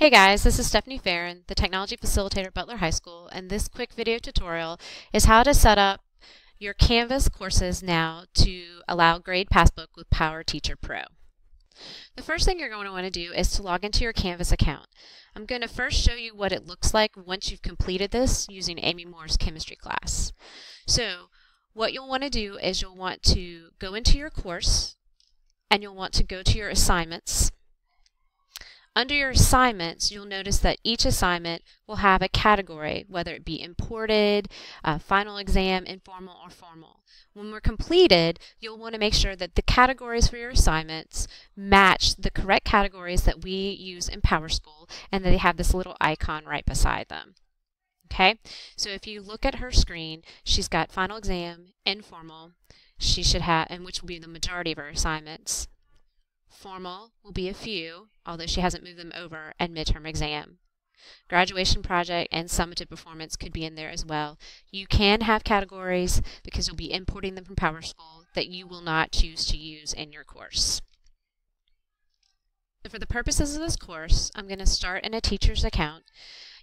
Hey guys, this is Stephanie Farron, the Technology Facilitator at Butler High School, and this quick video tutorial is how to set up your Canvas courses now to allow Grade Passbook with Power Teacher Pro. The first thing you're going to want to do is to log into your Canvas account. I'm going to first show you what it looks like once you've completed this using Amy Moore's chemistry class. So what you'll want to do is you'll want to go into your course and you'll want to go to your assignments. Under your assignments, you'll notice that each assignment will have a category, whether it be imported, final exam, informal, or formal. When we're completed, you'll want to make sure that the categories for your assignments match the correct categories that we use in PowerSchool and that they have this little icon right beside them. Okay, so if you look at her screen, she's got final exam, informal, she should have, and which will be the majority of her assignments. Formal will be a few, although she hasn't moved them over, and midterm exam. Graduation project and summative performance could be in there as well. You can have categories, because you'll be importing them from PowerSchool, that you will not choose to use in your course. So for the purposes of this course, I'm going to start in a teacher's account.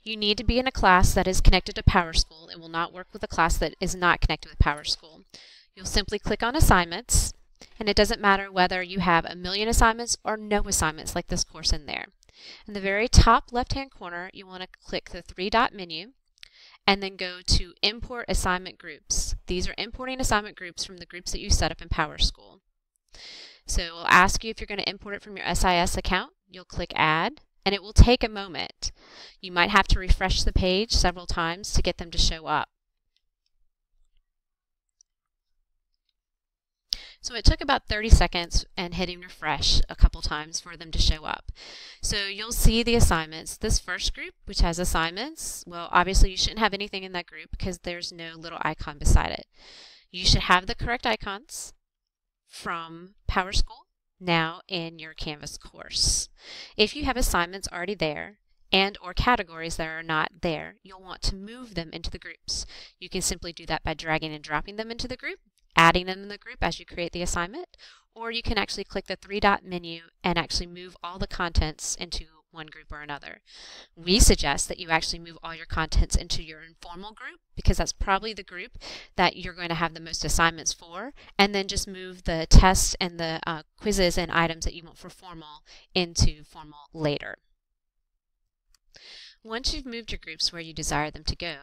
You need to be in a class that is connected to PowerSchool. It will not work with a class that is not connected with PowerSchool. You'll simply click on Assignments. And it doesn't matter whether you have a million assignments or no assignments like this course in there. In the very top left-hand corner, you want to click the three-dot menu and then go to Import Assignment Groups. These are importing assignment groups from the groups that you set up in PowerSchool. So it will ask you if you're going to import it from your SIS account. You'll click Add, and it will take a moment. You might have to refresh the page several times to get them to show up. So it took about 30 seconds and hitting refresh a couple times for them to show up. So you'll see the assignments. This first group, which has assignments, well, obviously you shouldn't have anything in that group because there's no little icon beside it. You should have the correct icons from PowerSchool now in your Canvas course. If you have assignments already there and or categories that are not there, you'll want to move them into the groups. You can simply do that by dragging and dropping them into the group, adding them in the group as you create the assignment, or you can actually click the three-dot menu and actually move all the contents into one group or another. We suggest that you actually move all your contents into your informal group because that's probably the group that you're going to have the most assignments for, and then just move the tests and the quizzes and items that you want for formal into formal later. Once you've moved your groups where you desire them to go,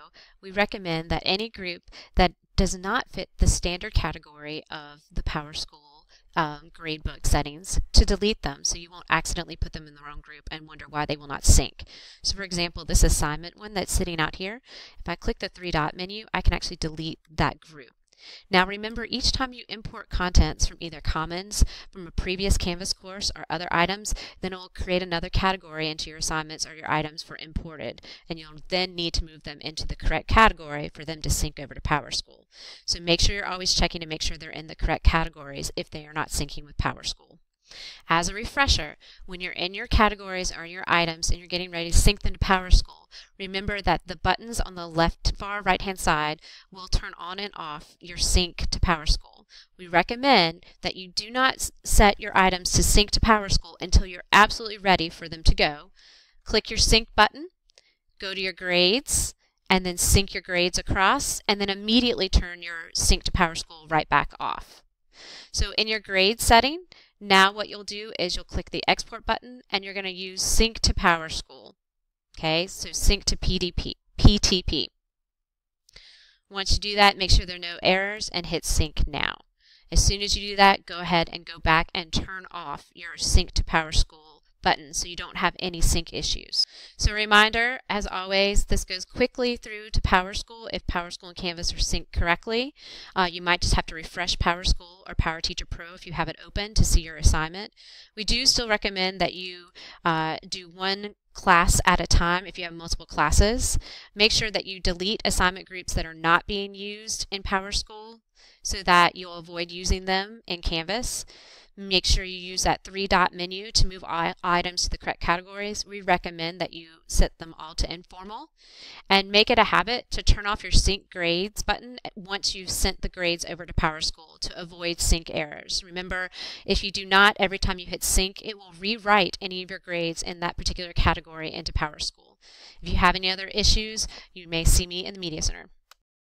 we recommend that any group that does not fit the standard category of the PowerSchool gradebook settings to delete them so you won't accidentally put them in the wrong group and wonder why they will not sync. So for example, this assignment one that's sitting out here, if I click the three-dot menu, I can actually delete that group. Now remember, each time you import contents from either Commons, from a previous Canvas course, or other items, then it will create another category into your assignments or your items for imported, and you'll then need to move them into the correct category for them to sync over to PowerSchool. So make sure you're always checking to make sure they're in the correct categories if they are not syncing with PowerSchool. As a refresher, when you're in your categories or your items and you're getting ready to sync them to PowerSchool, remember that the buttons on the far right-hand side will turn on and off your sync to PowerSchool. We recommend that you do not set your items to sync to PowerSchool until you're absolutely ready for them to go. Click your sync button, go to your grades, and then sync your grades across, and then immediately turn your sync to PowerSchool right back off. So in your grade setting, now what you'll do is you'll click the export button and you're going to use sync to PowerSchool. Okay, so sync to PTP. Once you do that, make sure there are no errors and hit sync now. As soon as you do that, go ahead and go back and turn off your sync to PowerSchool button so you don't have any sync issues. So a reminder, as always, this goes quickly through to PowerSchool if PowerSchool and Canvas are synced correctly. You might just have to refresh PowerSchool or Power Teacher Pro if you have it open to see your assignment. We do still recommend that you do one class at a time if you have multiple classes. Make sure that you delete assignment groups that are not being used in PowerSchool so that you'll avoid using them in Canvas. Make sure you use that 3-dot menu to move items to the correct categories. We recommend that you set them all to informal. And make it a habit to turn off your sync grades button once you've sent the grades over to PowerSchool to avoid sync errors. Remember, if you do not, every time you hit sync, it will rewrite any of your grades in that particular category into PowerSchool. If you have any other issues, you may see me in the Media Center.